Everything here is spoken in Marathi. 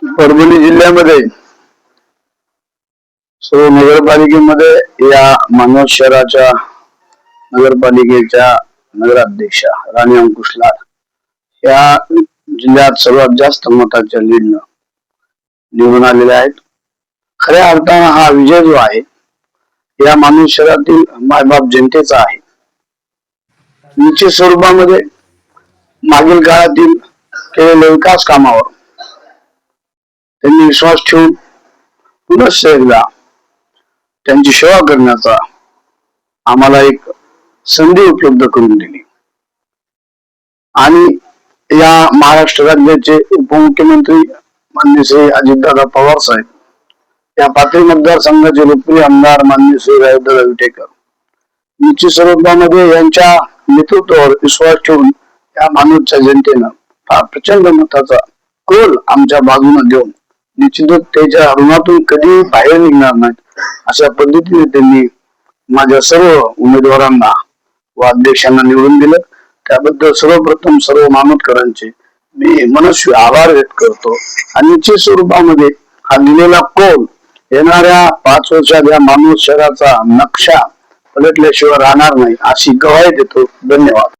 परभणी जिल्ह्यामध्ये सर्व नगरपालिकेमध्ये या मानवत शहराच्या नगरपालिकेच्या नगराध्यक्षा राणी अंकुश लाड या जिल्ह्यात सर्वात जास्त मताच्या लीडनं निवडून आलेल्या आहेत. खऱ्या अर्थानं हा विजय जो आहे या मानवत शहरातील मायबाप जनतेचा आहे. निश्चित स्वरूपामध्ये मागील काळातील केलेल्या विकास कामावर त्यांनी विश्वास ठेवून पुनश्च एकदा त्यांची सेवा करण्याचा आम्हाला एक संधी उपलब्ध करून दिली आणि या महाराष्ट्र राज्याचे उपमुख्यमंत्री माननीय श्री अजितदादा पवार साहेब, या पाथरी मतदारसंघाचे लोकप्रिय आमदार माननीय श्री राजदादा विटेकर निश्चित स्वरूपामध्ये यांच्या नेतृत्वावर विश्वास ठेवून या मानवतच्या जनतेनं फार प्रचंड मताचा कौल आमच्या बाजूने देऊन निश्चितच त्याच्या ऋणातून कधी बाहेर निघणार नाहीत अशा पद्धतीने त्यांनी माझ्या सर्व उमेदवारांना व अध्यक्षांना निवडून दिलं. त्याबद्दल सर्वप्रथम सर्व मानवतकरांचे मी मनस्वी आभार व्यक्त करतो आणि निश्चित स्वरूपामध्ये हा दिलेला कौल येणाऱ्या 5 वर्षात या मानवत शहराचा नक्षा पलटल्याशिवाय राहणार नाही अशी ग्वाही देतो. धन्यवाद.